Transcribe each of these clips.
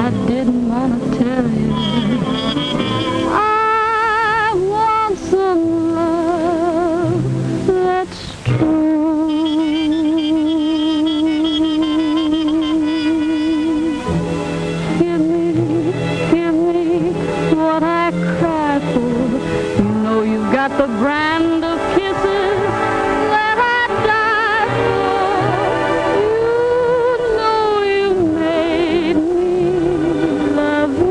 I didn't want to tell you. I want some love that's true. Give me what I cry for. You know you've got the brand of kisses that I die for. You know you made me love you.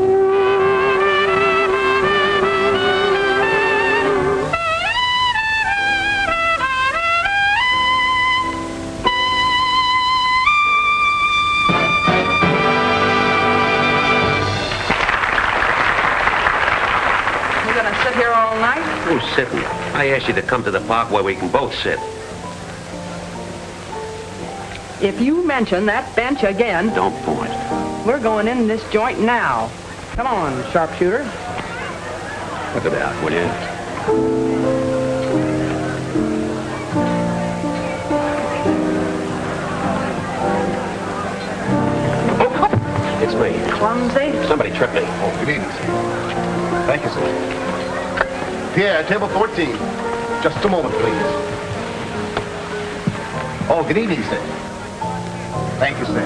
You gonna sit here all night? Who's sitting? I asked you to come to the park where we can both sit. If you mention that bench again, Don't point. we're going in this joint now. Come on, sharpshooter. Look at that, will you? Oh, it's me. Clumsy. Somebody tripped me. Oh, good evening, sir. Thank you, sir. Pierre, table 14. Just a moment, please. Oh, good evening, sir. Thank you, sir.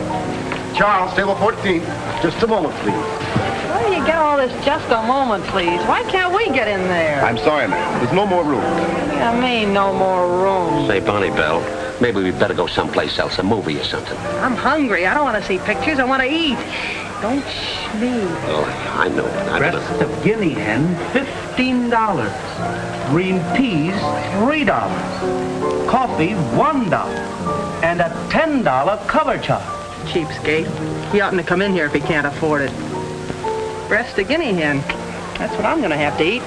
Charles, table 14. Just a moment, please. Where do you get all this just a moment, please? Why can't we get in there? I'm sorry, ma'am. There's no more room. I mean, no more room. Say, Bonnie Bell, maybe we'd better go someplace else, a movie or something. I'm hungry. I don't want to see pictures. I want to eat. Don't sneeze. Oh, I know. Breast of guinea hen, $15. Green peas, $3. Coffee, $1. And a $10 cover charge. Cheapskate. He oughtn't to come in here if he can't afford it. Breast of guinea hen. That's what I'm going to have to eat.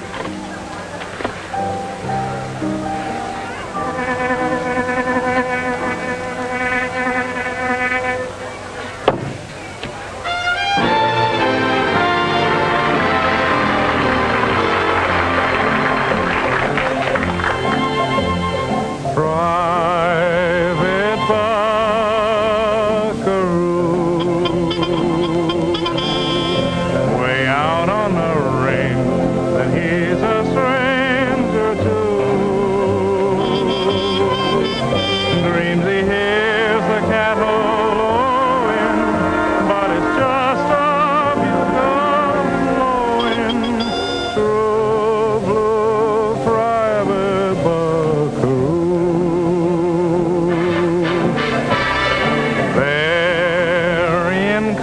Private Buckaroo, way out on the range that he's a stranger to. Dreams he hears the cattle lowing, but it's just a bugle blowing. True blue private Buckaroo.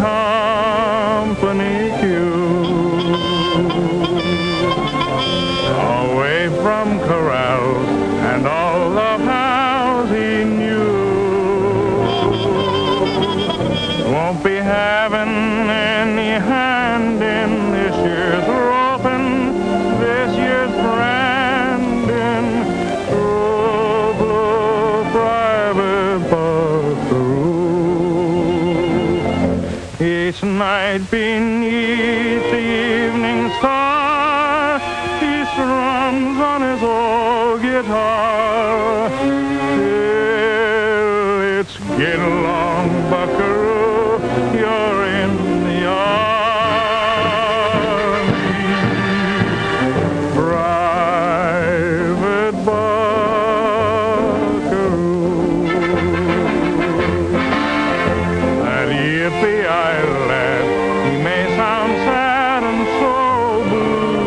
Company queue, away from corrals and all the pals he knew. Won't be having any hand in this year's roping, this year's branding. True blue private Buckaroo. Each night beneath the evening star, he strums on his old guitar. Till it's get along, Buckaroo, you're in the army. Private Buckaroo. That yippee lad, he may sound sad and so blue,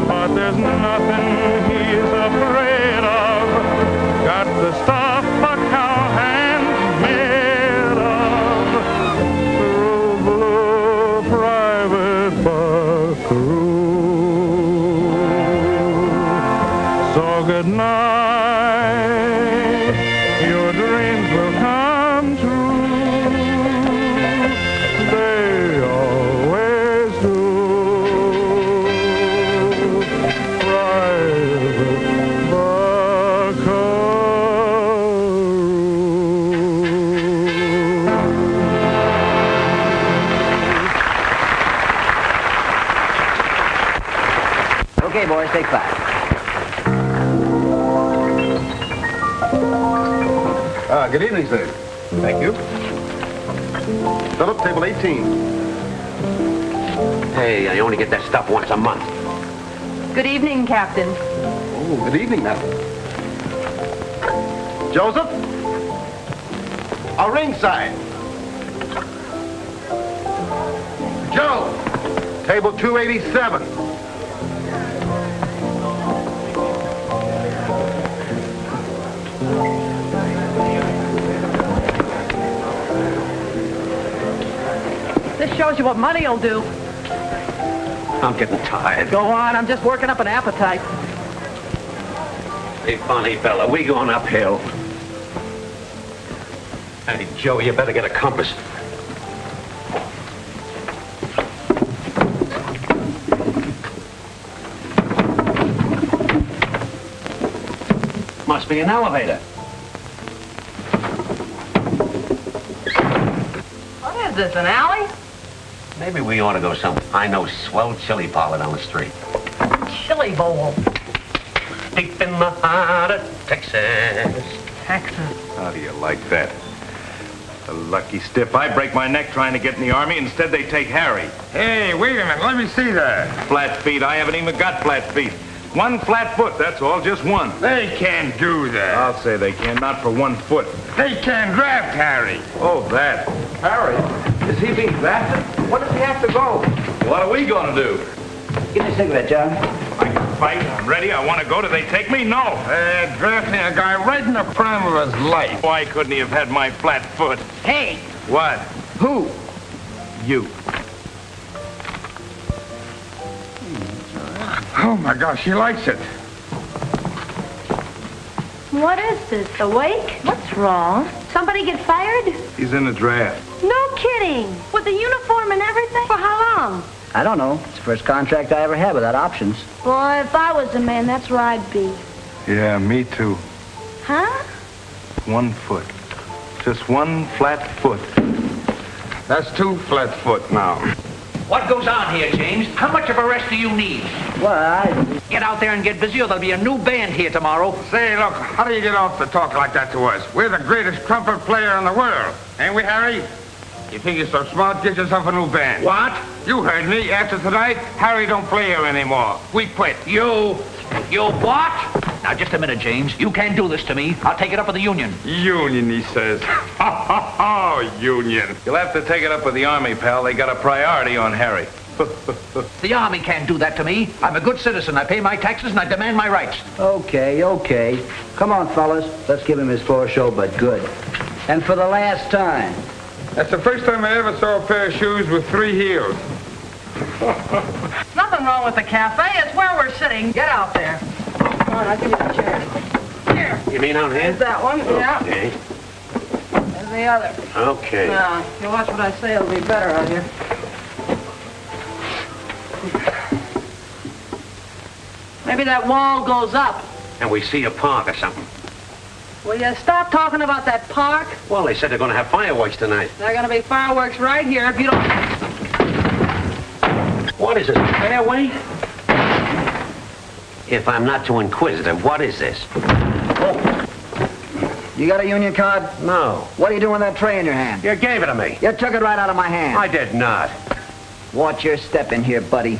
but there's nothing he's afraid of. Got the stuff a cowhand's made of. True blue private Buckaroo. So good night, your dreams will come true. They always do. Private Buckaroo. Okay, boys, take 5. Good evening, sir. Thank you. Philip, table 18. Hey, I only get that stuff once a month. Good evening, Captain. Oh, good evening, madam. Joseph? A ringside. Joe, table 287. This shows you what money will do. I'm getting tired. Go on, I'm just working up an appetite. Hey, funny fella, we going uphill. Hey, Joe, you better get a compass. Must be an elevator. What is this, an alley? Maybe we ought to go some. I know swell chili parlor down the street. Chili bowl. Deep in the heart of Texas. Texas. How do you like that? The lucky stiff. I break my neck trying to get in the Army. Instead, they take Harry. Hey, wait a minute. Let me see that. Flat feet. I haven't even got flat feet. One flat foot, that's all, just one. They can't do that. I'll say they can, not for 1 foot. They can't draft Harry. Oh, that. Harry, is he being drafted? What does he have to go? What are we going to do? Give me a cigarette, John. I can fight. I'm ready. I want to go. Do they take me? No. Drafting a guy right in the prime of his life. Why couldn't he have had my flat foot? Hey, What? Who? You. Oh, my gosh, he likes it. What is this, a wake? What's wrong? Somebody get fired? He's in the draft. No kidding. With the uniform and everything? For how long? I don't know. It's the first contract I ever had without options. Boy, if I was a man, that's where I'd be. Yeah, me too. Huh? 1 foot. Just one flat foot. That's 2 flat foot now. What goes on here, James? How much of a rest do you need? Well, Get out there and get busy or there'll be a new band here tomorrow. Say, look, how do you get off to talk like that to us? We're the greatest trumpet player in the world. Ain't we, Harry? You think you're so smart, get yourself a new band. What? You heard me. After tonight, Harry don't play here anymore. We quit. You what? Now, just a minute, James. You can't do this to me. I'll take it up with the union. Union, he says. Oh, union. You'll have to take it up with the Army, pal. They got a priority on Harry. The Army can't do that to me. I'm a good citizen. I pay my taxes and I demand my rights. okay. Come on, fellas. Let's give him his floor show, but good. And for the last time. That's the first time I ever saw a pair of shoes with 3 heels. nothing wrong with the cafe. It's where we're sitting. Get out there. Come on, I'll give you a chair. Here. You mean out here? There's that one. Yeah. Okay. There's the other. Okay. Now, if you watch what I say, it'll be better out here. Maybe that wall goes up. And we see a park or something. Will you stop talking about that park? Well, they said they're going to have fireworks tonight. There are going to be fireworks right here if you don't... What is this, a fairway? If I'm not too inquisitive, what is this? You got a union card? No. What are you doing with that tray in your hand? You gave it to me. You took it right out of my hand. I did not. Watch your step in here, buddy.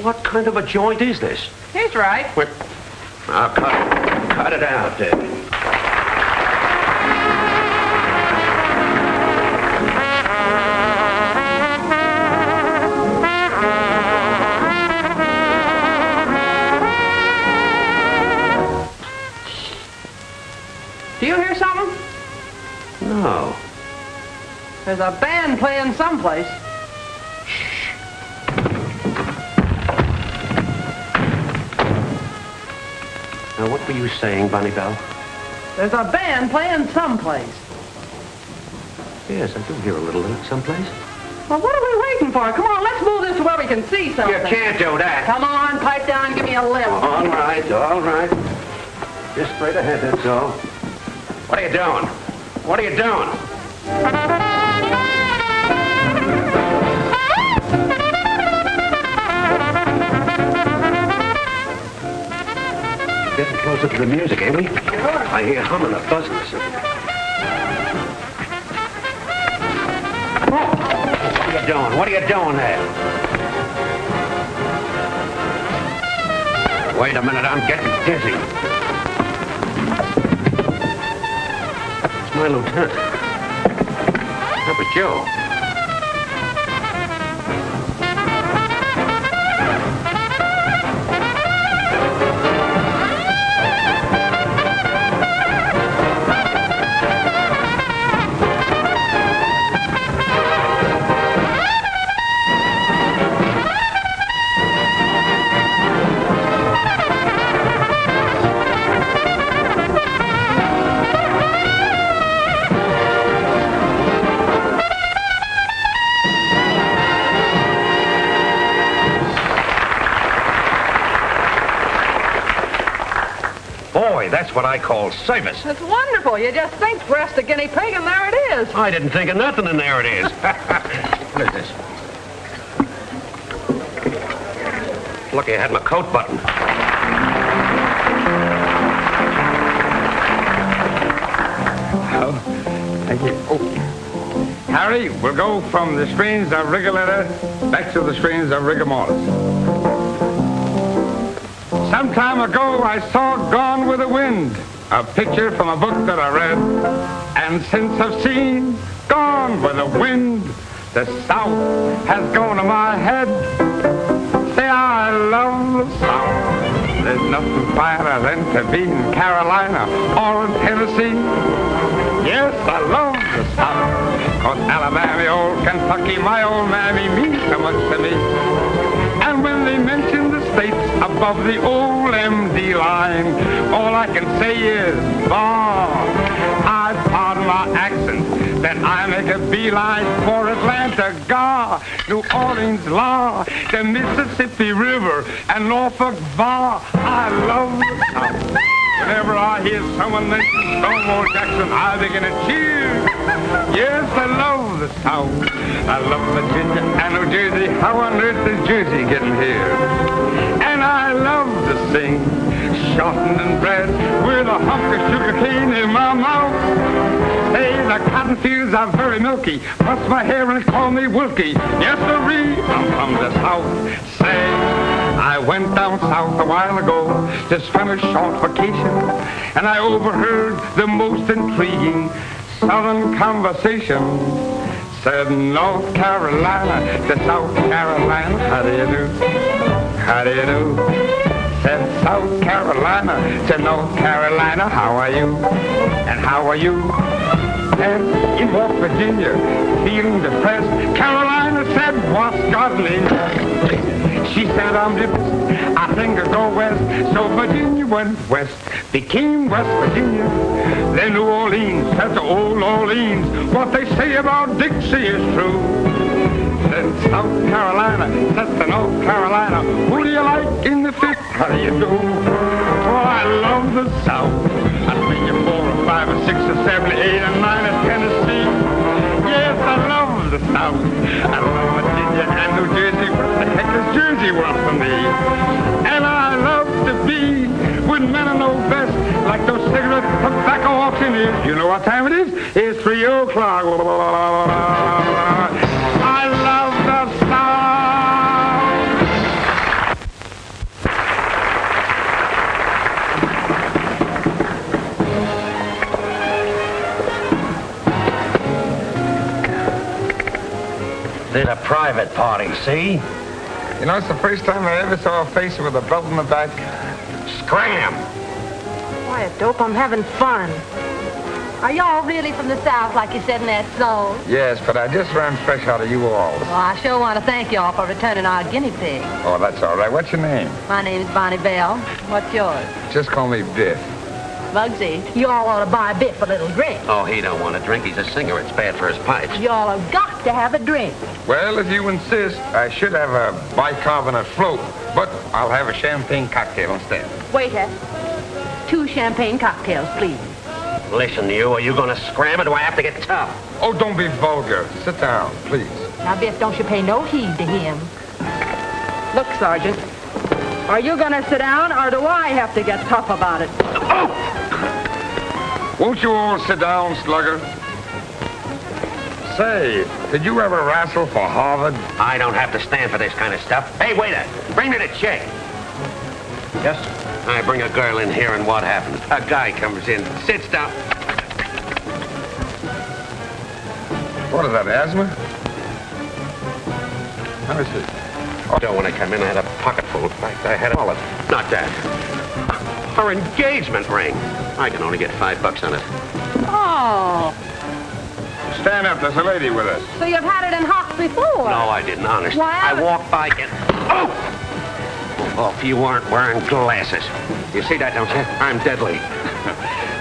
What kind of a joint is this? He's right. Wait. I'll cut it out, David. Do you hear something? No. There's a band playing someplace. Now, what were you saying, Bunny Bell? There's a band playing someplace. Yes, I do hear a little of it someplace. Well, what are we waiting for? Come on, let's move this to where we can see something. You can't do that. Come on, pipe down, give me a lift. All right. Just straight ahead, that's all. What are you doing? What are you doing? Getting closer to the music, ain't we? Sure. I hear humming or buzzing or something. Oh, doing? What are you doing there? Wait a minute, I'm getting dizzy. It's my lieutenant. That was Joe. Boy, that's what I call service. It's wonderful. You just think breast a guinea pig, and there it is. I didn't think of nothing, and there it is. What is this? Lucky I had my coat buttoned. Oh, thank you. Oh. Harry, we'll go from the strains of Rigoletta back to the strains of rigor mortis. Some time ago, I saw Gone with the Wind, a picture from a book that I read. And since I've seen Gone with the Wind, the South has gone to my head. Say, I love the South. There's nothing finer than to be in Carolina or in Tennessee. Yes, I love the South, 'cause Alabama, old Kentucky, my old mammy means so much to me. And when they mention the states above the old MD line, all I can say is, bah, I pardon my accent, then I make a beeline for Atlanta, Gah, New Orleans, La, the Mississippi River, and Norfolk, Va. I love the South. Whenever I hear someone mention Stonewall Jackson, I begin to cheer. Yes, I love the South. I love Virginia and New Jersey. How on earth is Jersey getting here? And I love to sing, shortened and bred, with a hunk of sugar cane in my mouth. Hey, the cotton fields are very milky. Brush my hair and call me Wilkie. Yes, sirree, I'm from the South. Say, I went down south a while ago to spend a short vacation, and I overheard the most intriguing Southern conversation. Said North Carolina to South Carolina, how do you do? How do you do? Said South Carolina to North Carolina, how are you? And how are you? And in West Virginia, feeling depressed, Carolina said, what's godly? She said, I'm depressed, I think I'll go west. So Virginia went west, became West Virginia. Then New Orleans said to old Orleans, what they say about Dixie is true. Then South Carolina said to North Carolina, who do you like in the fifth? How do you do? Oh, I love the South. I'll bring you 4 or 5 or 6 or 7 or 8 or 9 or Tennessee. Yes, I love the South. I love Virginia and New Jersey. What the heck does Jersey want from me? And I love to be with men who know best, like those cigarette tobacco auctioneers. You know what time it is? It's 3 o'clock. I love the South. There's a private party, see? You know, it's the first time I ever saw a face with a belt in the back. Scram! Quiet, Dope, I'm having fun. Are y'all really from the South, like you said in that song? Yes, but I just ran fresh out of you all. Well, I sure want to thank y'all for returning our guinea pig. Oh, that's all right. What's your name? My name is Bonnie Bell. What's yours? Just call me Biff. Bugsy, you all ought to buy Biff a little drink. Oh, he don't want to drink. He's a singer. It's bad for his pipes. Y'all have got to have a drink. Well, if you insist, I should have a bicarbonate float, but I'll have a champagne cocktail instead. Waiter, 2 champagne cocktails, please. Listen, you, are you going to scram or do I have to get tough? Oh, don't be vulgar. Sit down, please. Now, Biff, don't you pay no heed to him. Look, Sergeant, are you going to sit down, or do I have to get tough about it? Won't you all sit down, slugger? Say, did you ever wrestle for Harvard? I don't have to stand for this kind of stuff. Hey, waiter, bring me the check. Yes? I bring a girl in here, and what happens? A guy comes in, sits down. What is that, asthma? Let me see. Oh, when I come in, I had a pocket full. In fact, I had a wallet. Not that. Her engagement ring. I can only get $5 on it. Oh, Stand up, there's a lady with us. so you've had it in Hawks before? No, I didn't, honest. Why, I walked by and... Oh, if you weren't wearing glasses. You see that, don't you? I'm deadly.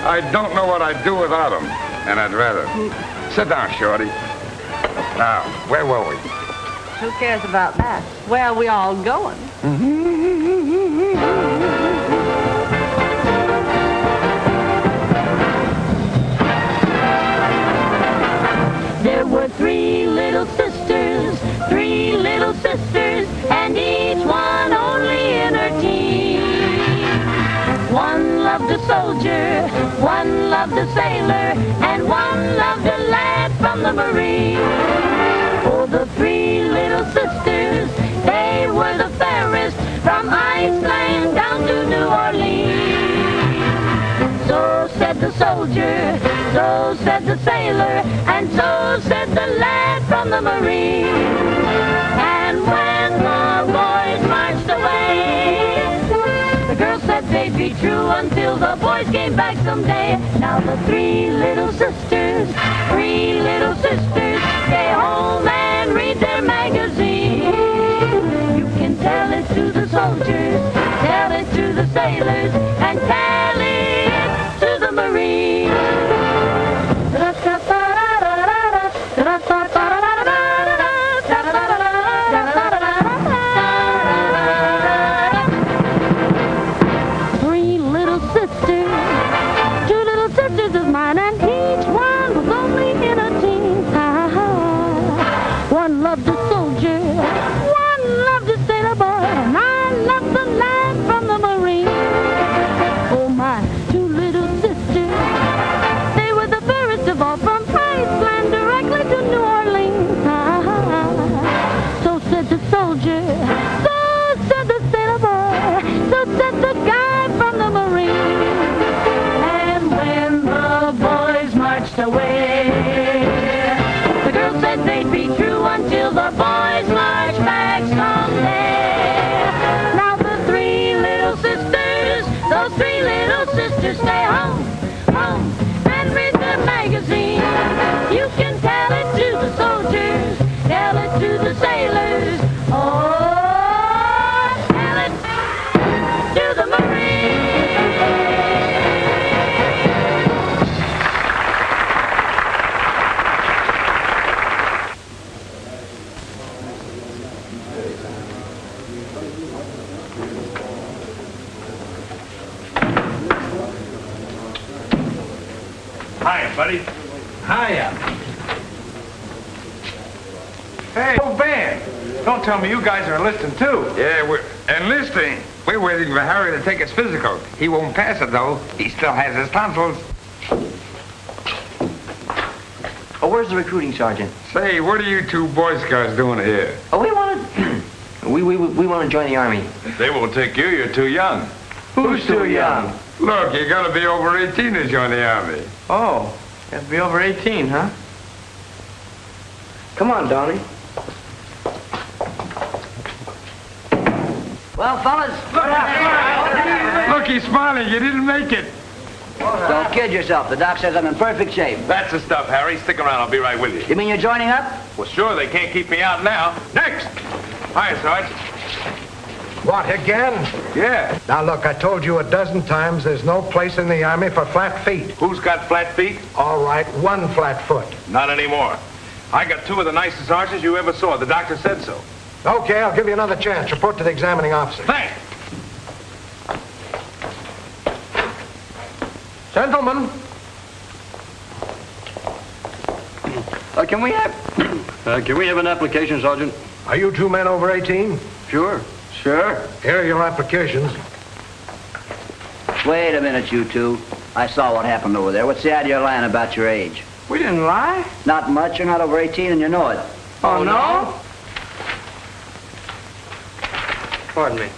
I don't know what I'd do without them, and I'd rather. Sit down, Shorty. Now, where were we? Who cares about that? Where are we all going? There were three little sisters, and each one only in her teens. One loved a soldier, one loved a sailor, and one loved a lad from the Marines. Oh, the three little sisters, they were the fairest, from Iceland down to New Orleans. So said the soldier, so said the sailor, and so said the lad from the Marines. And when the boys marched away, the girls said they'd be true until the boys came back someday. Now the three little sisters, stay home and read their magazine. You can tell it to the soldiers, tell it to the sailors, and tell it to the Marines. Three little sisters, two little sisters of mine, and each one was only in her teens. One loved a soldier, one loved a sailor boy, and I loved the lad from the Marines. Oh, my two little sisters, they were the fairest of all, from Iceland directly to New Orleans. So said the soldier, so said the sailor boy, so said the guy from the Marines. And when the boys marched away, the girls said they'd be true until the boys marched back someday. Now the three little sisters, those three little sisters, stay home, and read the magazine. You can tell it to the soldiers, tell it to the sailors, oh, tell it to the Marines. Hiya, buddy. Hiya. Hey, old Van. Don't tell me you guys are enlisting too. Yeah, we're enlisting. We're waiting for Harry to take his physical. He won't pass it, though. He still has his tonsils. Oh, where's the recruiting sergeant? Say, what are you two Boy Scouts doing here? Oh, we want to... we want to join the Army. They won't take you. You're too young. Who's too young? Look, you gotta be over 18 to join the Army. Oh, you have to be over 18, huh? Come on, Donnie. Well, fellas, Look, he's smiling. You didn't make it. don't kid yourself. The doc says I'm in perfect shape. That's the stuff, Harry. Stick around. I'll be right with you. You mean you're joining up? Well, sure. They can't keep me out now. Next. Hiya, Sarge. What, again? Yeah. Now, look, I told you a dozen times there's no place in the Army for flat feet. Who's got flat feet? All right, one flat foot. Not anymore. I got two of the nicest arches you ever saw. The doctor said so. Okay, I'll give you another chance. Report to the examining officer. Thanks. Gentlemen. Can we have an application, Sergeant? Are you two men over 18? Sure. Sure. Here are your applications. Wait a minute, you two. I saw what happened over there. What's the idea of lying about your age? We didn't lie. Not much. You're not over 18 and you know it. Oh, no? Pardon me.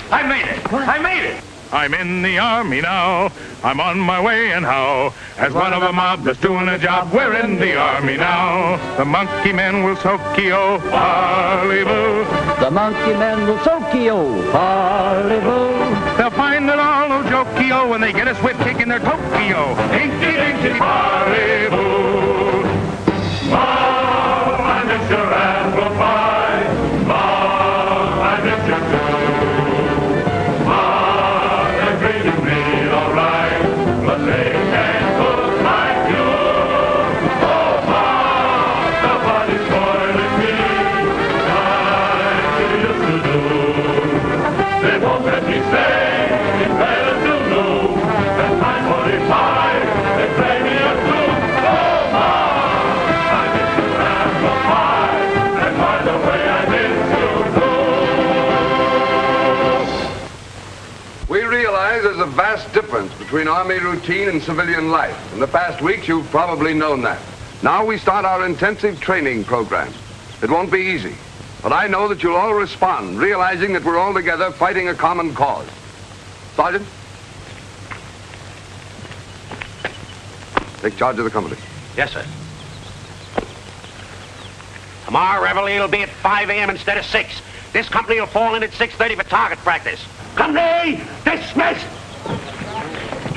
I made it! I made it! I'm in the army now. I'm on my way and how. As one of a mob that's doing a job, we're in the army now. The monkey men will soak-y-o, parley-boo. The monkey men will soak-y-o, parley-boo. They'll find it all no joke-y-o when they get a swift kick in their Tokyo. Inky-dinky, parley-boo. Mom, I miss your apple pie. Mom, I miss your too. They can't cook like you. Oh, Mom, nobody's spoiling me like you used to do. They won't let me stay in bed until noon. At 9:45, they play me a tune. Oh, Mom, I miss you apple pie, and by the way, I miss you too. We realize there's a vast difference between Army routine and civilian life. In the past weeks, you've probably known that. Now we start our intensive training program. It won't be easy, but I know that you'll all respond, realizing that we're all together fighting a common cause. Sergeant? Take charge of the company. Yes, sir. Tomorrow, reveille will be at 5 a.m. instead of 6. This company will fall in at 6:30 for target practice. Company, dismissed!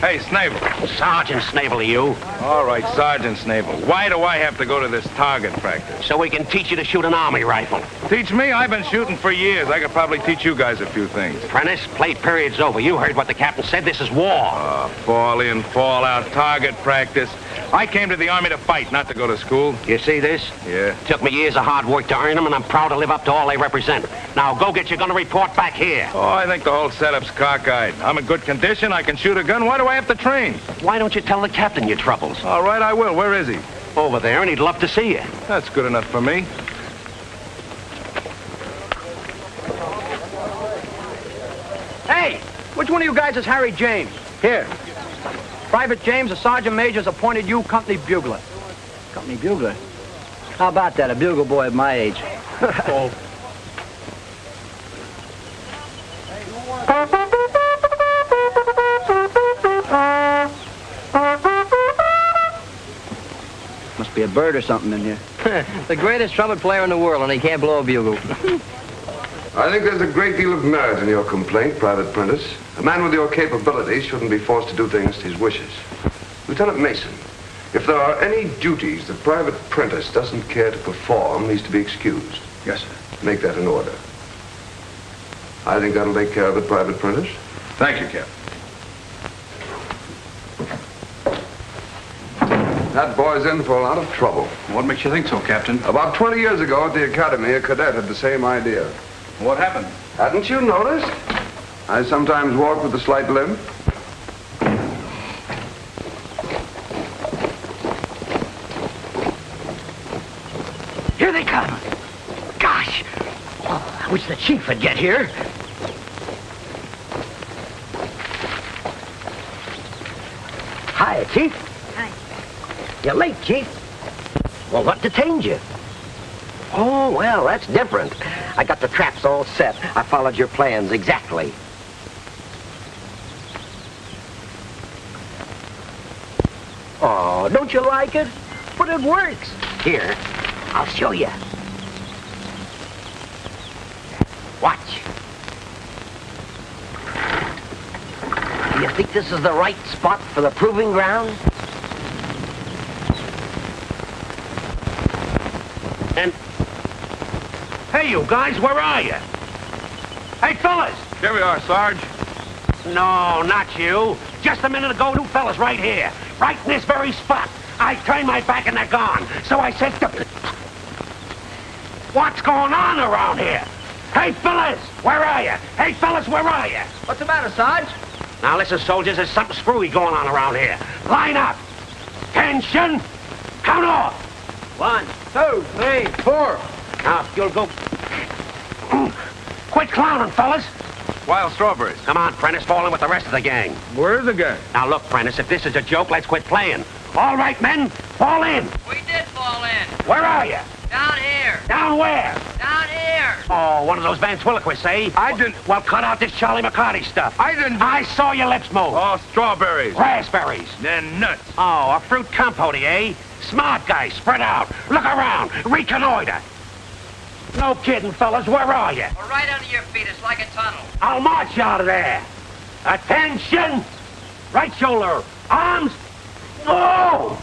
Hey, Snavel. Sergeant Snavel, are you? All right, Sergeant Snavel. Why do I have to go to this target practice? So we can teach you to shoot an army rifle. Teach me? I've been shooting for years. I could probably teach you guys a few things. Prentice, play period's over. You heard what the captain said. This is war. Fall in, fall out, target practice. I came to the Army to fight, not to go to school. You see this? Yeah. Took me years of hard work to earn them, and I'm proud to live up to all they represent. Now, go get your gun and report back here. Oh, I think the whole setup's cockeyed. I'm in good condition. I can shoot a gun. Why do I have to train? Why don't you tell the captain your troubles? All right, I will. Where is he? Over there, and he'd love to see you. That's good enough for me. Hey, which one of you guys is Harry James? Here. Private James, the sergeant major's appointed you company bugler. Company bugler? How about that, a bugle boy of my age? Oh. Must be a bird or something in here. The greatest trumpet player in the world, and he can't blow a bugle. I think there's a great deal of merit in your complaint, Private Prentice. A man with your capabilities shouldn't be forced to do things to his wishes. Lieutenant Mason, if there are any duties that Private Prentice doesn't care to perform, he's to be excused. Yes, sir. Make that an order. I think that'll take care of it, Private Prentice. Thank you, Captain. That boy's in for a lot of trouble. What makes you think so, Captain? About 20 years ago at the academy, a cadet had the same idea. What happened? Hadn't you noticed? I sometimes walk with a slight limp. Here they come. Gosh. Oh, I wish the chief would get here. Hi, Chief. Hi. You're late, Chief. Well, what detained you? Oh, well, that's different. I got the traps all set. I followed your plans exactly. Oh, don't you like it? But it works. Here, I'll show you. Watch. Do you think this is the right spot for the proving ground? And... Hey, you guys, where are you? Hey, fellas! Here we are, Sarge. No, not you. Just a minute ago, two fellas right here. Right in this very spot. I turned my back and they're gone. So I said, what's going on around here? Hey, fellas, where are you? Hey, fellas, where are you? What's the matter, Sarge? Now, listen, soldiers, there's something screwy going on around here. Line up. Tension. Count off. 1, 2, 3, 4. Now, if you'll go... Quit clowning, fellas. Wild strawberries. Come on, Prentice, fall in with the rest of the gang. Where's the gang? Now look, Prentice, if this is a joke, let's quit playing. All right, men, fall in. We did fall in. Where are you? Down here. Down where? Down here. Oh, one of those ventriloquists, eh? I didn't. Well, cut out this Charlie McCarty stuff. I didn't. I saw your lips move. Oh, strawberries. Raspberries. Then nuts. Oh, a fruit compote, eh? Smart guy, spread out. Look around. Reconnoiter. No kidding, fellas. Where are you? We're right under your feet. It's like a tunnel. I'll march you out of there. Attention. Right shoulder. Arms. Oh!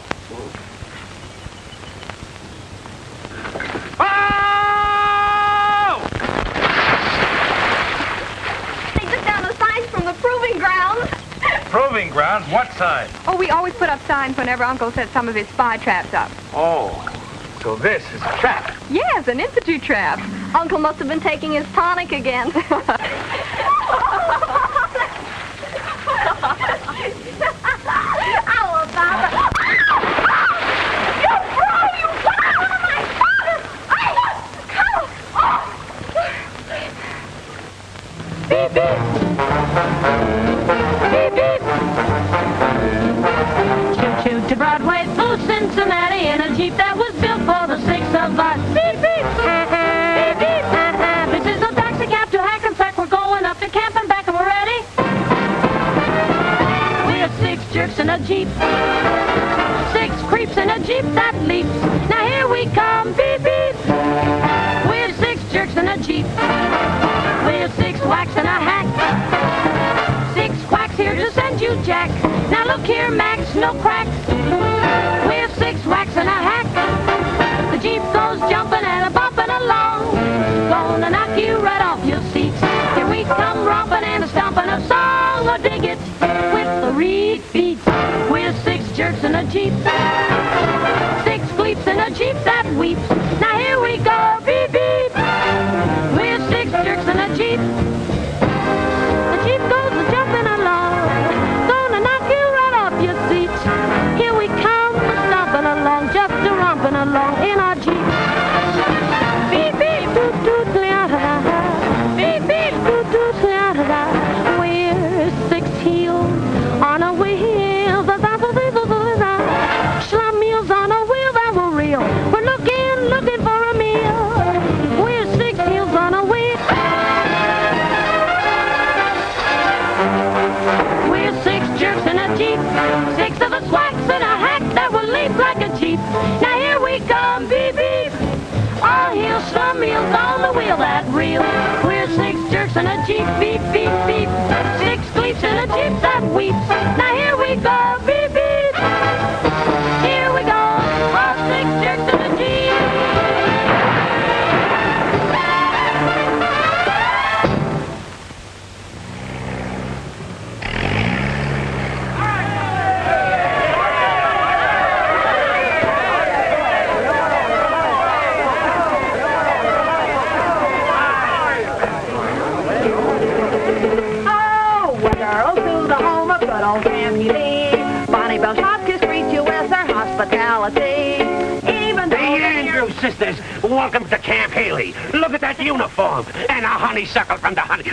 Oh! They took down the signs from the proving grounds. Proving grounds? What sign? Oh, we always put up signs whenever Uncle set some of his spy traps up. Oh, so this is a trap. Yes, an institute trap. Uncle must have been taking his tonic again. Oh, Papa. You bro, you got out of my father! Beep, beep. Beep, beep. Choo-choo to Broadway through Cincinnati in a Jeep that was built for the six of us. Beep, beep. Beep, beep. This is a taxi cab to Hackensack. We're going up to camp and back and we're ready. We're six jerks in a Jeep. Six creeps in a Jeep that leaps. Now here we come. Beep, beep. We're six jerks in a Jeep. We're six whacks in a hack. Six quacks here to send you Jack. Now look here, Max, no cracks. We're six whacks in a hack. The Jeep goes jumping and a bumping along. Gonna knock you right off your seats. Here we come romping and a stomping a song. Or dig it with the reed feet. We're six jerks in a Jeep. Six gleeps in a Jeep that weeps. Now here we go, beep, beep. We're six jerks in a Jeep. The Jeep goes jumping along. Gonna knock you right off your seat. Here we come, stomping along, just romping along in our Jeep. Beep, beep, doot, doot, la-da-da. Beep, beep, doot, doot, la-da-da. We're six heels on a wheel. Schlummeals on a wheel that will reel. We're looking for a meal. We're six heels on a wheel. We're six jerks in a Jeep. Six of us whacks in a hack that will leap like a Jeep. Now here we come, beep, beep. All heels, schlummeals on the wheel that reel. We're six jerks in a Jeep, beep, beep, beep. Six gleeps in a Jeep that weeps. Now here we go, beep, beep. Here we go, all six jerks in a Jeep. Oh, Buckaroo to the home of good old Sammy Lee. Bonnie Bell Shopkins greets you with her hospitality. Even though The Andrews sisters, welcome to Camp Haley. Look at that uniform. And a honeysuckle from the honey...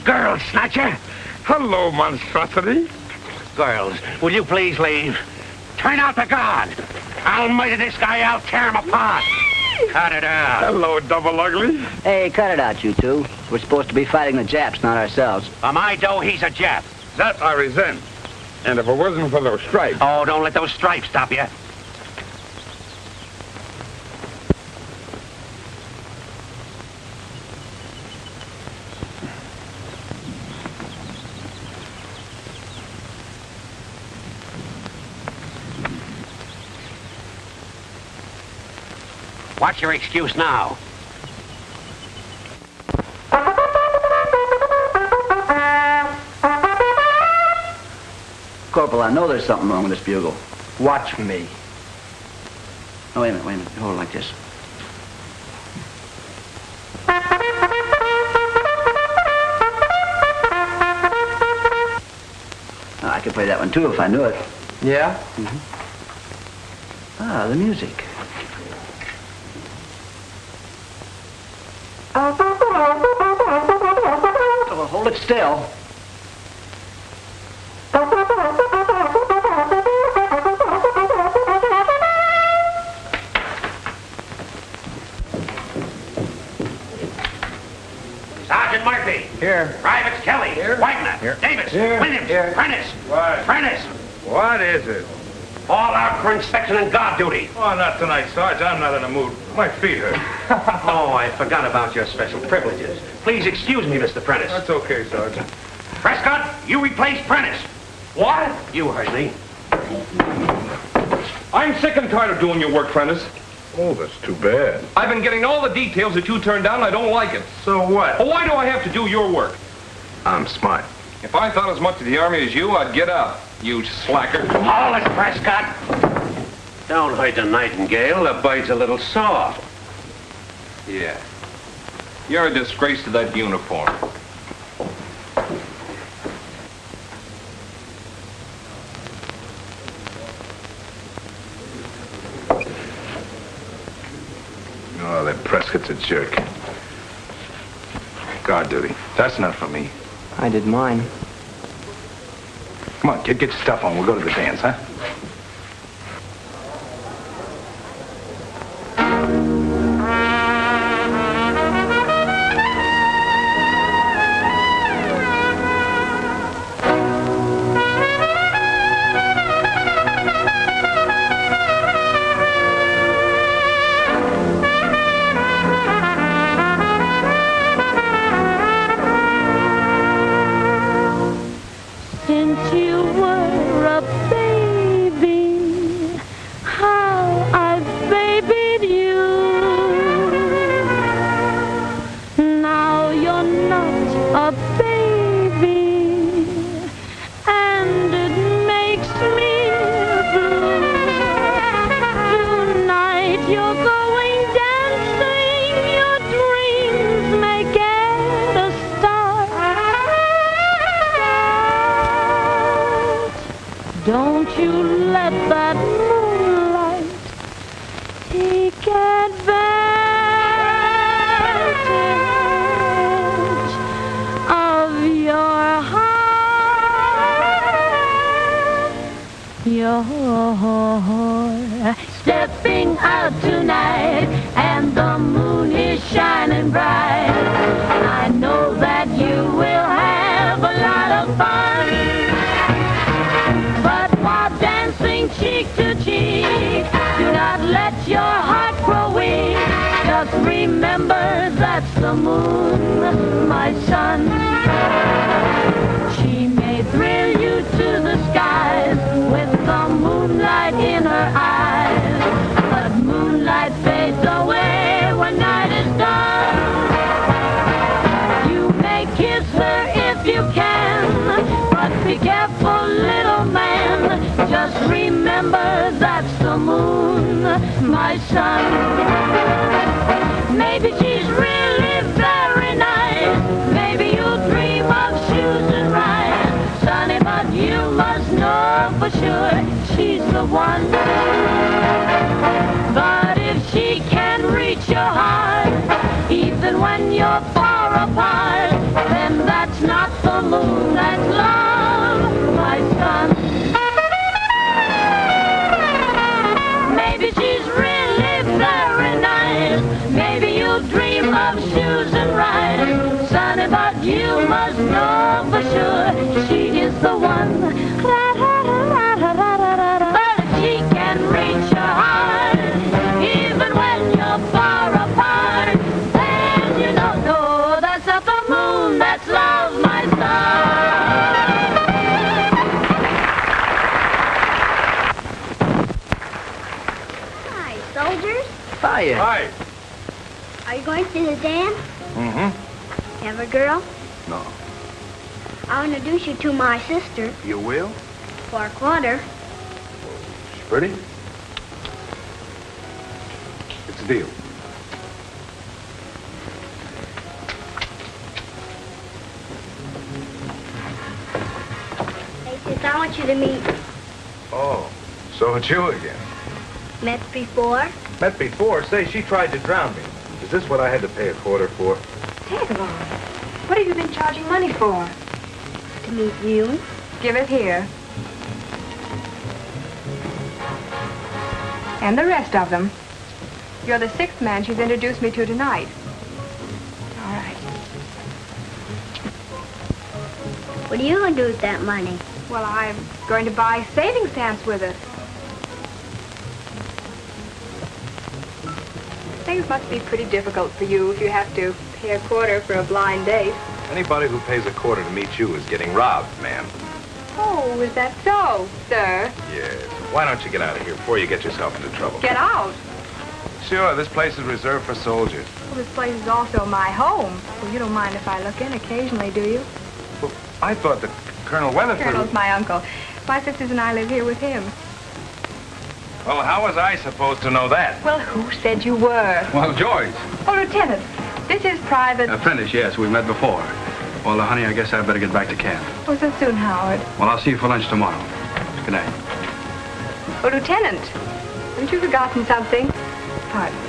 Girl snatcher. Hello, monstrosity. Girls, will you please leave? Turn out the guard. I'll murder this guy out, tear him apart. Cut it out. Hello, double ugly. Hey, cut it out, you two. We're supposed to be fighting the Japs, not ourselves. For my dough, he's a Jap. That I resent. And if it wasn't for those stripes... Oh, don't let those stripes stop you. What's your excuse now? Corporal, I know there's something wrong with this bugle. Watch me. Oh, wait a minute. Hold it like this. Oh, I could play that one, too, if I knew it. Yeah? Mm-hmm. Ah, the music. still. Sergeant Murphy. Here. Privates Kelly. Here. Wagner. Here. Davis. Here. Williams. Here. Prentice. What? Prentice. What is it? All out for inspection and guard duty. Oh, not tonight, Sarge. I'm not in the mood. My feet hurt. Oh, I forgot about your special privileges. Please excuse me, Mr. Prentice. That's okay, Sergeant. Prescott, you replace Prentice. What? You heard me. I'm sick and tired of doing your work, Prentice. Oh, that's too bad. I've been getting all the details that you turned down, and I don't like it. So what? Well, why do I have to do your work? I'm smart. If I thought as much of the Army as you, I'd get out. You slacker. Hold it, Prescott. Don't hurt the nightingale. The bird's a little soft. Yeah. You're a disgrace to that uniform. Oh, that Prescott's a jerk. Guard duty. That's not for me. I did mine. Come on, kid, get your stuff on. We'll go to the dance, huh? Since you were a baby, how I've babied you. Now you're not a baby, and it makes me blue. Tonight you're going dancing, your dreams may get a start. Don't you let that moonlight take advantage of your heart. You're stepping out tonight and the moon is shining bright. I know that you will have a lot of fun. But while dancing cheek to cheek, do not let your heart grow weak. Just remember that's the moon, my son. She may thrill you to the skies with the moonlight in her eyes. But moonlight fades away when night is done. You may kiss her if you can, but be careful, little man. Just remember that's the moon, my son. Maybe she's really very nice. Maybe you'll dream of shoes and rides. Sonny, but you must know for sure she's the one. But if she can reach your heart, even when you're far apart, then that's not the moon, that's love, my son. Maybe she's really very nice. Maybe you'll dream of shoes and rides. Sonny, but you must know for sure she is the one. But if she can reach your heart, even when you're far apart, then you know, no, that's not the moon, that's love, my son. Hi, soldiers. Hiya. Hi. Are you going to the dance? Mm-hmm. You have a girl? No. I'll introduce you to my sister You will? for a quarter. She's pretty? It's a deal. Hey, sis, I want you to meet. Oh, so it's you again. Met before? Met before? Say, she tried to drown me. Is this what I had to pay a quarter for? Tag along. What have you been charging money for? To meet you. Give it here. And the rest of them. You're the sixth man she's introduced me to tonight. All right. What are you going to do with that money? Well, I'm going to buy saving stamps with it. Things must be pretty difficult for you if you have to pay a quarter for a blind date. Anybody who pays a quarter to meet you is getting robbed, ma'am. Oh, is that so, sir? Yes. Why don't you get out of here before you get yourself into trouble? Get out. Sure, this place is reserved for soldiers. Well, this place is also my home. Well, you don't mind if I look in occasionally, do you? Well, I thought that Colonel Weatherford... Colonel's my uncle. My sisters and I live here with him. Well, how was I supposed to know that? Well, who said you were? Well, George. Oh, Lieutenant, this is Private... Prentice, yes, we met before. Well, honey, I guess I better get back to camp. Oh, so soon, Howard. Well, I'll see you for lunch tomorrow. Good night. Oh, Lieutenant, haven't you forgotten something? Pardon me.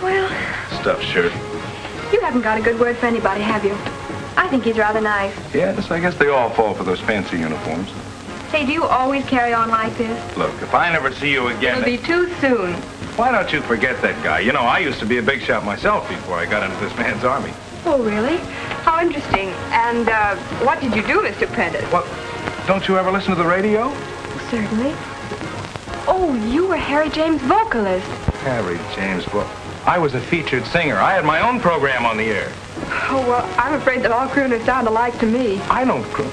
Well... Stuffed shirt. You haven't got a good word for anybody, have you? I think he's rather nice. Yes, I guess they all fall for those fancy uniforms. Say, do you always carry on like this? Look, if I never see you again... It'll be too soon. Why don't you forget that guy? You know, I used to be a big shot myself before I got into this man's army. Oh, really? How interesting. And, what did you do, Mr. Prentice? Well, don't you ever listen to the radio? Certainly. Oh, you were Harry James' vocalist. Harry James, well, I was a featured singer. I had my own program on the air. Oh, well, I'm afraid that all crooners sound alike to me. I don't croon.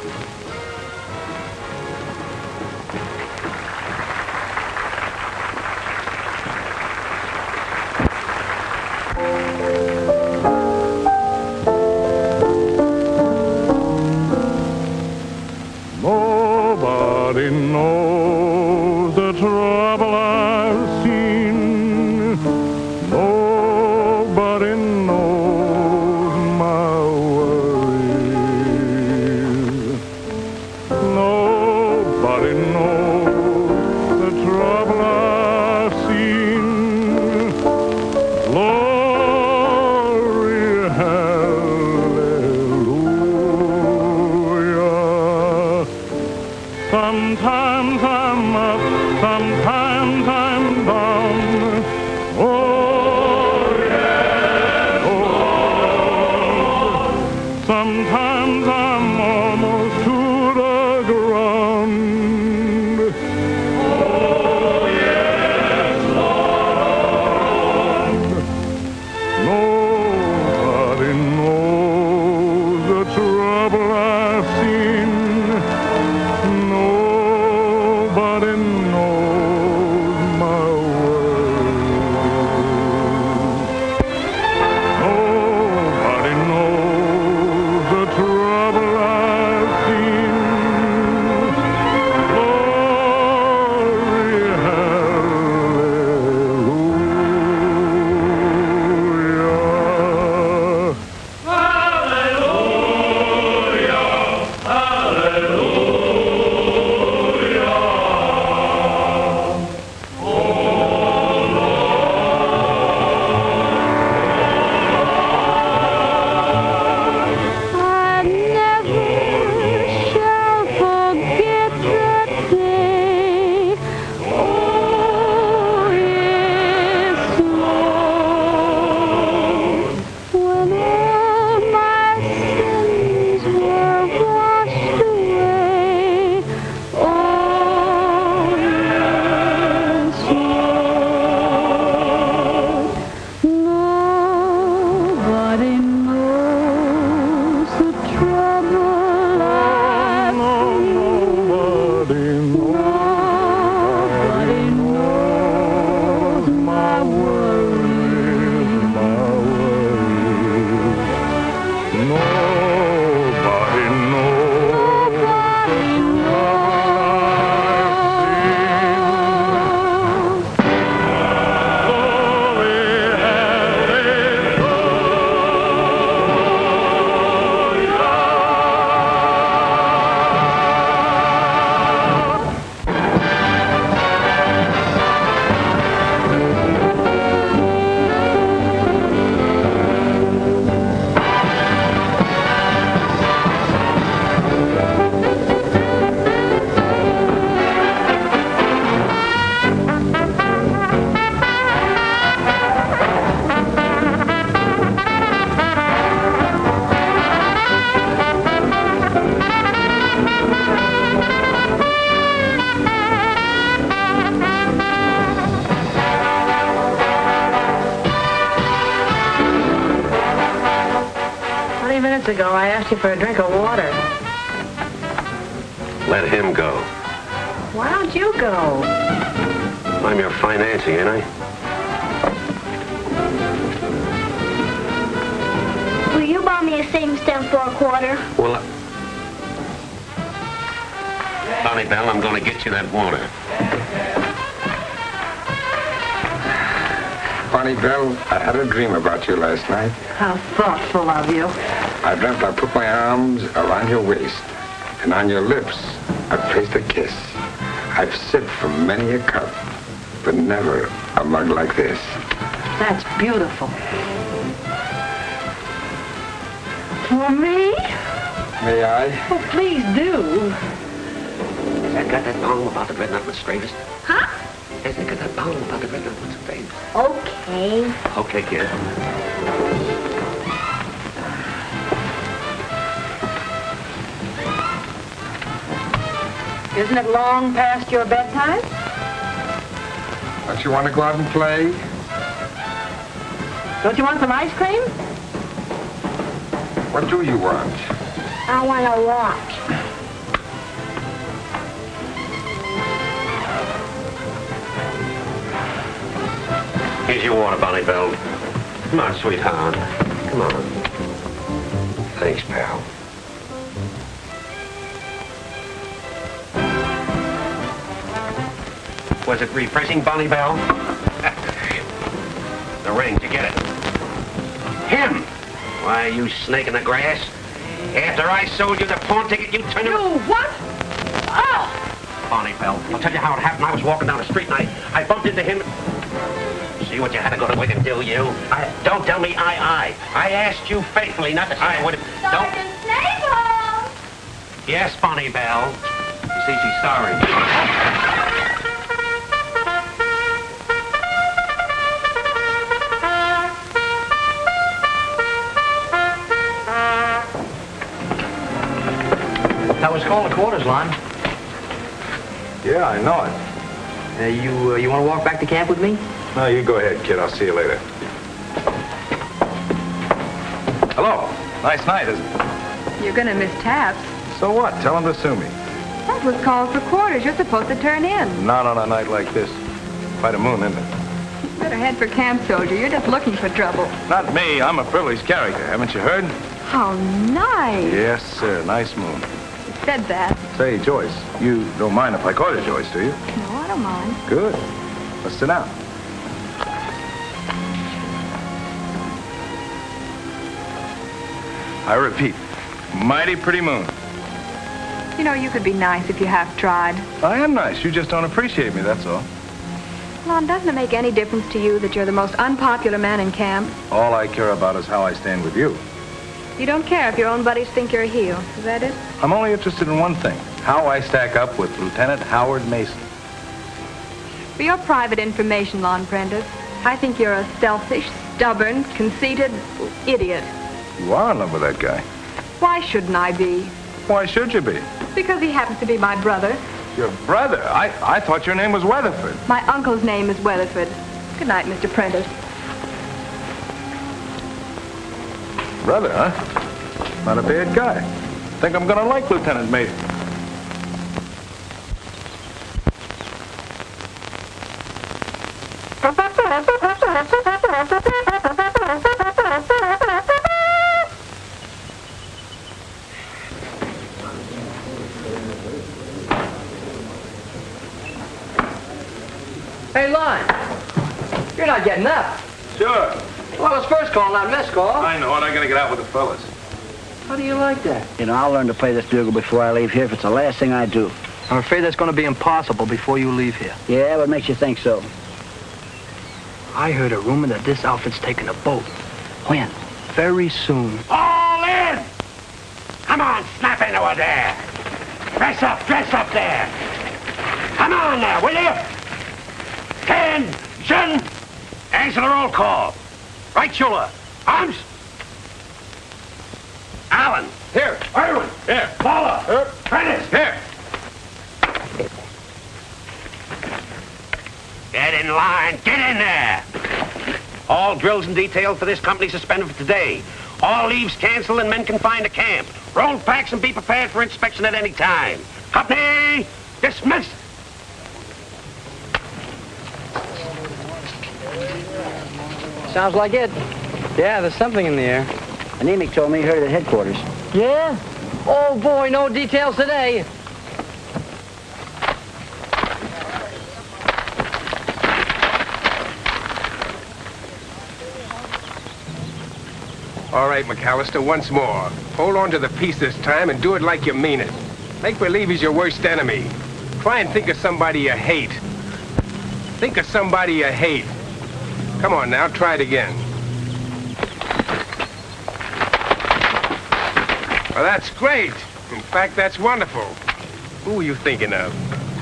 Nobody knows the trouble I've seen. Nobody knows my worries. minutes ago, I asked you for a drink of water. Let him go. Why don't you go? I'm your financier, ain't I? Will you buy me a savings stamp for a quarter? Well, Bonnie Bell, I'm going to get you that water. Bonnie Bell, I had a dream about you last night. How thoughtful of you. I dreamt I put my arms around your waist, and on your lips, I placed a kiss. I've sipped from many a cup, but never a mug like this. That's beautiful. For me? May I? Oh, please do. Has that got that bone about the red nut with straightest? Huh? Has that got that bone about the red nut with straightest? Okay. Okay, kid. Isn't it long past your bedtime? Don't you want to go out and play? Don't you want some ice cream? What do you want? I want to watch. Here's your water, Bonnie Bell. Come on, sweetheart. Come on. Thanks, pal. Was it refreshing, Bonnie Bell? The ring, did you get it? Him! Why, you snake in the grass. After I sold you the pawn ticket, you turned... You what? Oh! Bonnie Bell, I'll tell you how it happened. I was walking down the street and I bumped into him. See what you had to go to work and do, you? Don't tell me I asked you faithfully not to say I would have... Don't... Snapple! Yes, Bonnie Bell. You see, she's sorry. That was called the quarters, Lon. Yeah, I know it. You want to walk back to camp with me? No, you go ahead, kid. I'll see you later. Hello. Nice night, isn't it? You're gonna miss taps. So what? Tell them to sue me. That was called for quarters. You're supposed to turn in. Not on a night like this. Quite a moon, isn't it? You better head for camp, soldier. You're just looking for trouble. Not me. I'm a privileged character. Haven't you heard? How nice. Yes, sir. Nice moon. You said that. Say, Joyce, you don't mind if I call you Joyce, do you? No, I don't mind. Good. Let's sit down. I repeat, mighty pretty moon. You know, you could be nice if you have tried. I am nice. You just don't appreciate me, that's all. Lon, doesn't it make any difference to you that you're the most unpopular man in camp? All I care about is how I stand with you. You don't care if your own buddies think you're a heel. Is that it? I'm only interested in one thing, how I stack up with Lieutenant Howard Mason. For your private information, Lon Prentice, I think you're a selfish, stubborn, conceited idiot. You are in love with that guy. Why shouldn't I be? Why should you be? Because he happens to be my brother. Your brother? I thought your name was Weatherford. My uncle's name is Weatherford. Good night, Mr. Prentice. Brother, huh? Not a bad guy. Think I'm gonna like Lieutenant Mason. Hey, Lon. You're not getting up. Sure. Well, it's first call, not miss call. I know it. I gotta get out with the fellas. How do you like that? You know, I'll learn to play this bugle before I leave here if it's the last thing I do. I'm afraid that's going to be impossible before you leave here. Yeah, what makes you think so? I heard a rumor that this outfit's taking a boat. When? Very soon. All in! Come on, snap into it there. Dress up there. Come on now, will you? Attention! Answer the roll call. Right shoulder. Arms. Allen. Here. Irwin. Here. Paula. Here. Prentice. Here. Get in line. Get in there. All drills and details for this company suspended for today. All leaves canceled and men confined to camp. Roll packs and be prepared for inspection at any time. Company, dismissed. Sounds like it. Yeah, there's something in the air. Anemic told me he heard it at headquarters. Yeah? Oh, boy, no details today. All right, McAllister, once more. Hold on to the piece this time and do it like you mean it. Make believe he's your worst enemy. Try and think of somebody you hate. Think of somebody you hate. Come on now, try it again. Well, that's great. In fact, that's wonderful. Who were you thinking of?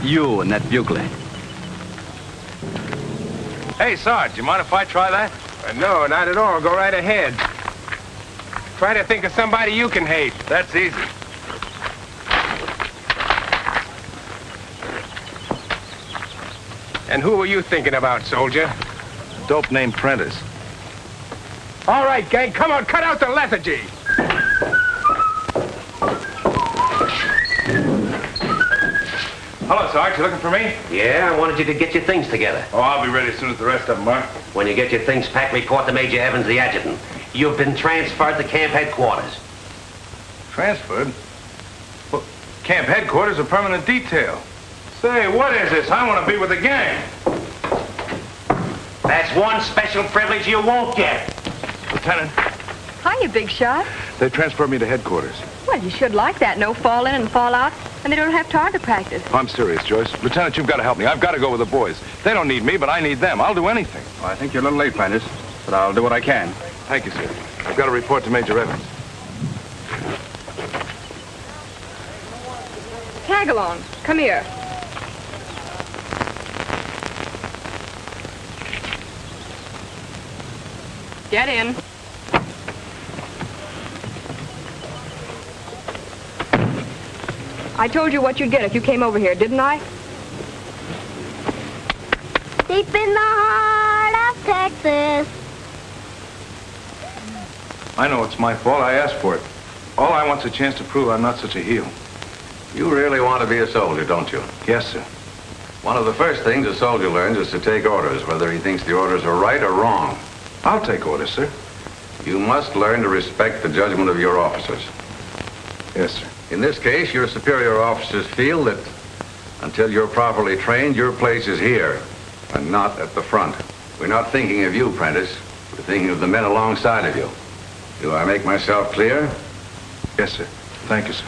You and that bugler. Hey, Sarge, you mind if I try that? No, not at all. Go right ahead. Try to think of somebody you can hate. That's easy. And who were you thinking about, soldier? Dope named Prentice. All right, gang, come on, cut out the lethargy. Hello, Sarge. You looking for me? Yeah, I wanted you to get your things together. Oh, I'll be ready as soon as the rest of them are. When you get your things packed, report to Major Evans, the adjutant. You've been transferred to camp headquarters. Transferred? Well, camp headquarters or permanent detail? Say, what is this? I want to be with the gang. That's one special privilege you won't get. Lieutenant, Hiya, big shot. they transferred me to headquarters. Well, you should like that. No fall in and fall out, and they don't have target practice. I'm serious, Joyce. Lieutenant, you've got to help me. I've got to go with the boys. They don't need me, but I need them. I'll do anything. Well, I think you're a little late, Prentice, but I'll do what I can. Thank you, sir. I've got to report to Major Evans. Tag along. Come here. Get in. I told you what you'd get if you came over here, didn't I? Deep in the heart of Texas. I know it's my fault. I asked for it. All I want's a chance to prove I'm not such a heel. You really want to be a soldier, don't you? Yes, sir. One of the first things a soldier learns is to take orders, whether he thinks the orders are right or wrong. I'll take orders, sir. You must learn to respect the judgment of your officers. Yes, sir. In this case, your superior officers feel that until you're properly trained, your place is here and not at the front. We're not thinking of you, Prentice. We're thinking of the men alongside of you. Do I make myself clear? Yes, sir. Thank you, sir.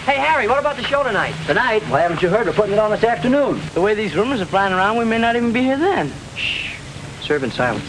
Hey, Harry, what about the show tonight? Tonight? Why haven't you heard? We're putting it on this afternoon. The way these rumors are flying around, we may not even be here then. Shh. Serve in silence.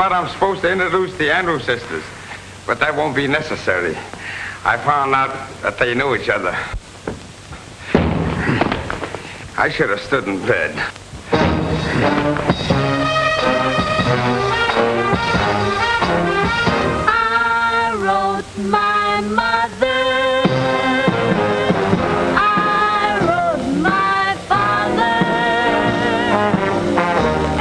about I'm supposed to introduce the Andrew sisters, but that won't be necessary. I found out that they knew each other. I should have stood in bed. I wrote my mother. I wrote my father.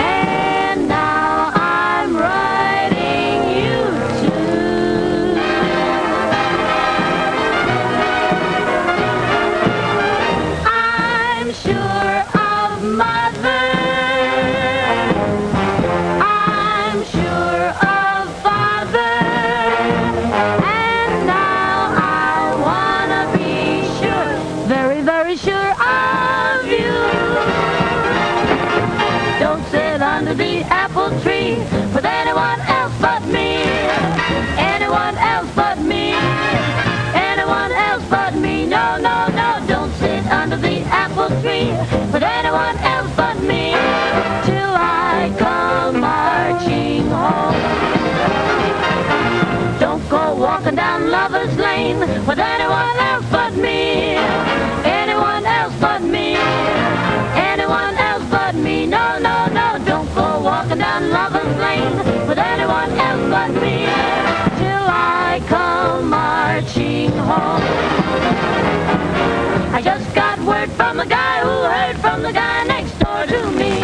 And now I'm writing you too. I'm sure of mother. I'm sure of father. And now I wanna be sure, very, very sure of you. Don't sit under the apple tree with anyone else but me. Anyone else but me. Anyone else but me. No, no, no, don't sit under the apple tree with anyone else but me. Till I come marching home. Don't go walking down Lover's Lane with anyone else but me. Anyone else but me. Anyone else but me. No, no, no, don't go walking down Lover's Lane with anyone else but me. Till I come marching home. I just got word from the guy who heard from the guy next door to me.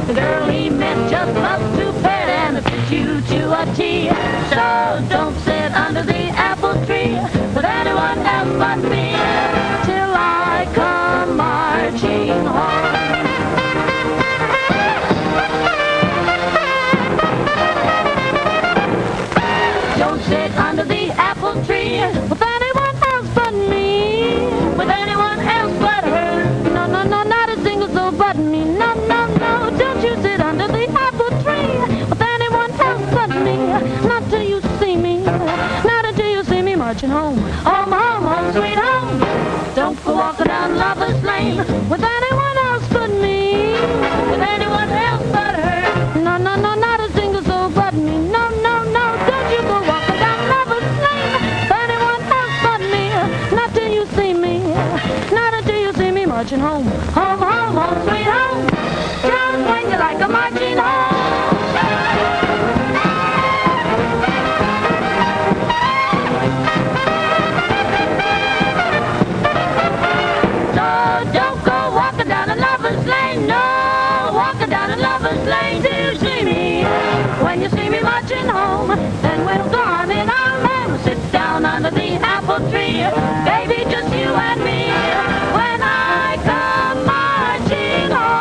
The girl he met just loves to pet and fit you to a T. So don't sit under the apple tree with anyone else but me. Till I come marching home. Don't sit under the apple tree with anyone else but me. With anyone else but her. No, no, no, not a single soul but me. No, no, no, don't you sit under the apple tree with anyone else but me. Not till you see me. Not until you see me marching home. Home, home, home, sweet home. Don't go walking down Lover's Lane with anyone else but me. With anyone else but her. No, no, no, not a single soul but me. No, no, no, don't you go walking down Lover's Lane with anyone else but me. Not till you see me. Not until you see me marching home. Home, home, home, sweet home. Just when you like a marching home. So don't go walking down a Lover's Lane. No, walking down a Lover's Lane till you see me. When you see me marching home, then we'll go arm in arm and we'll sit down under the apple tree. Baby, just you and me. When I come marching home.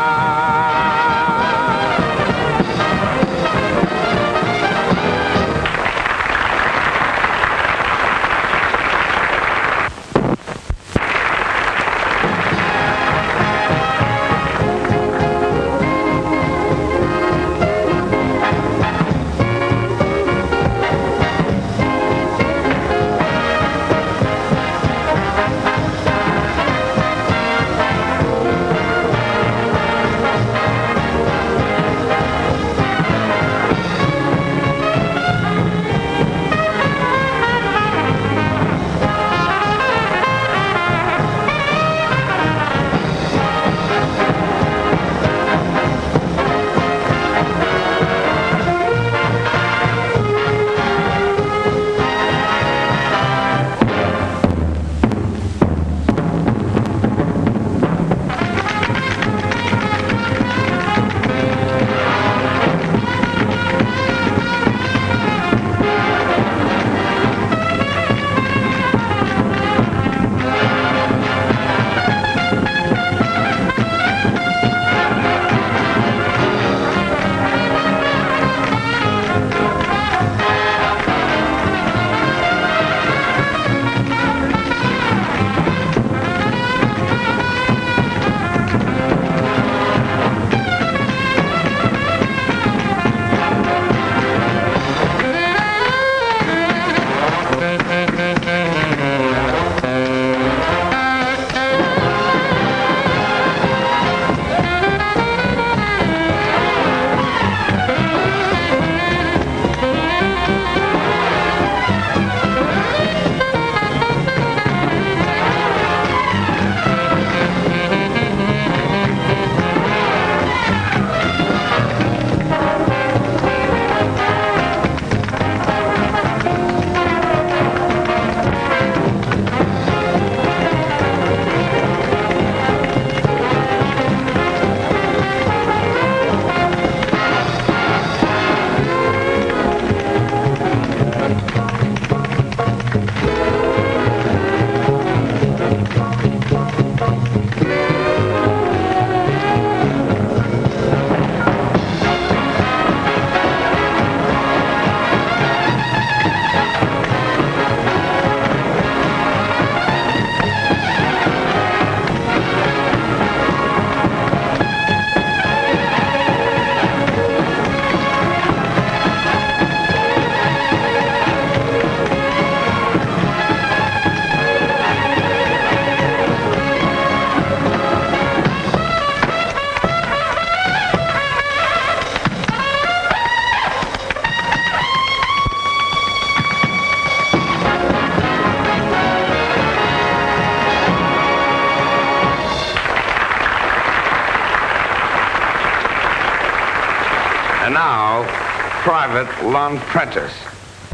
Private Lon Prentice.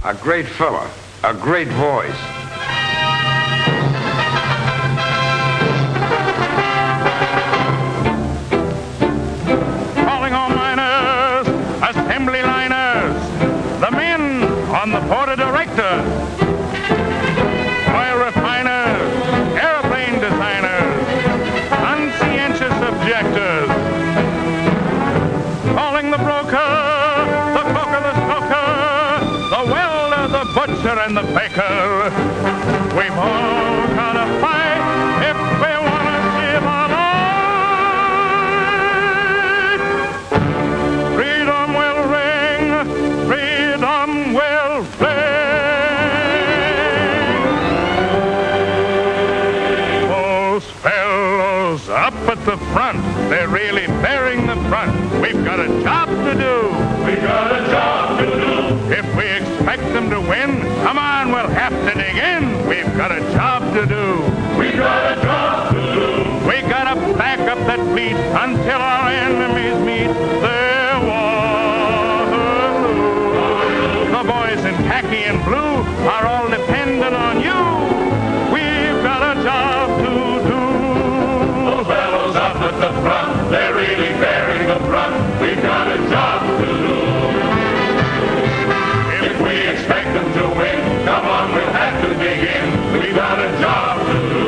A great fella, a great voice. Calling all miners, assembly liners, the men on the board of directors, oil refiners, airplane designers, conscientious objectors. Calling the broker, the cooker, the stoker, the welder, the butcher, and the baker. We've all got to fight if we want to live our life. Freedom will ring, freedom will ring. Those fellows up at the front, they're really bearing the brunt. We've got a job to do. We got a job to do. If we expect them to win, come on, we'll have to dig in. We've got a job to do. We got a job to do. We gotta back up that fleet until our enemies meet their Waterloo. The boys in khaki and blue are all dependent on you. We've got a job to do. Those fellows up at the front, they're really bearing the brunt. We've got a job to do. If we expect them to win, come on, we'll have to dig in. We've got a job to do.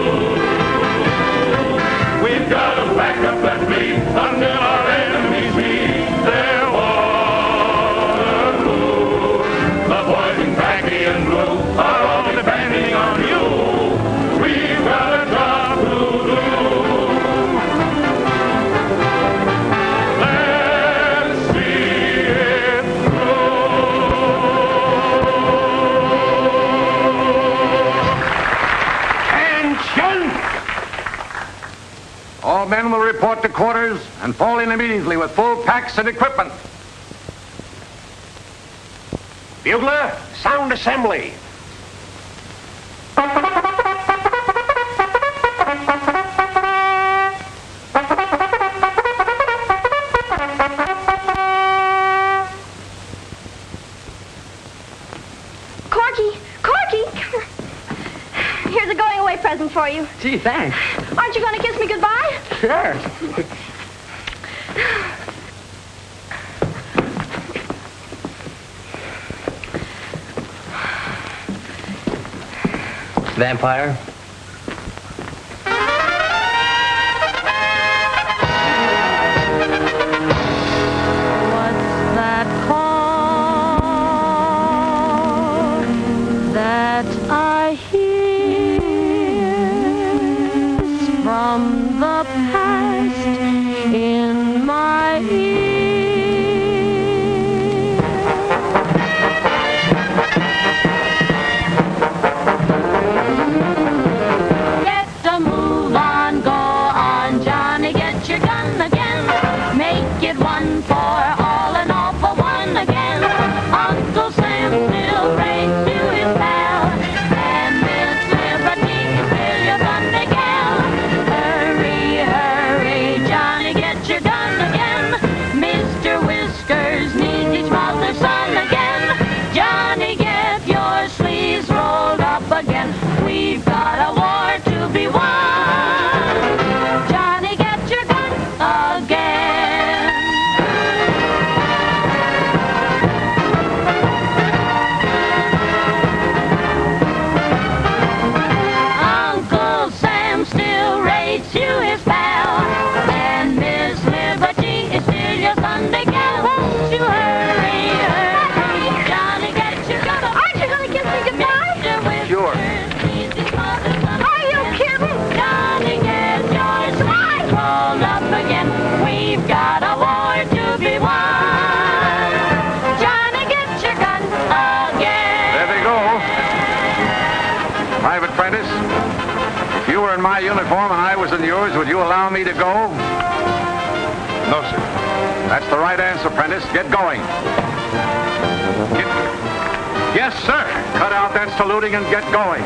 We've got to back up that fleet until our enemies meet their Waterloo. The boys in khaki and blue are all depending on you. We've got a job to do. Let's see it Attention! All men will report to quarters and fall in immediately with full packs and equipment. Bugler, sound assembly. Corky! Corky! Here's a going-away present for you. Gee, thanks. Aren't you going to kiss me goodbye? Sure. Vampire? What's that call that I hear? It's from the past in my ear. Get a move on, go on, Johnny, get your gun again. Make it one for all and all for one again. Uncle Sam still brings you his pal, and Miss Liberty is still your Sunday gal. Hurry, hurry, Johnny, get your gun again. Mr. Whiskers needs each mother's son again. Johnny, get your sleeves rolled up again. We've got a war to be won. Johnny, get your gun again. Uncle Sam still rates you his pal, and Miss Liberty is still your Sunday gal. Won't you hurry, hurry, Johnny, get your gun again. Aren't you going to kiss me goodbye? Sure. Are you kidding? Johnny, get your sleeves rolled up again. We've got a war to be won. Johnny, get your gun again. There they go. Private Prentice, if you were in my uniform and I was in yours, would you allow me to go? No, sir. That's the right answer, Prentice. Get going. Yes, sir. Cut out that saluting and get going.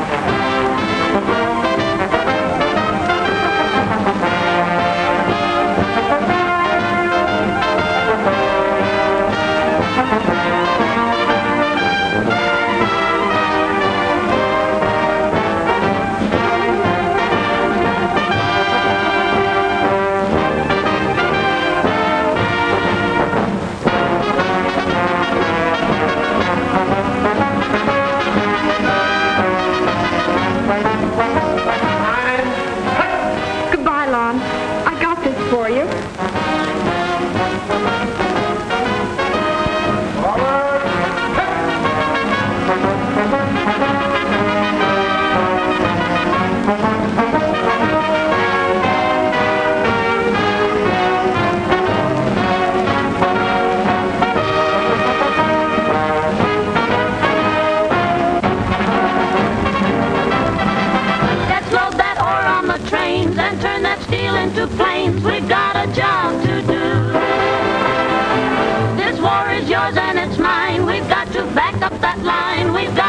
we've got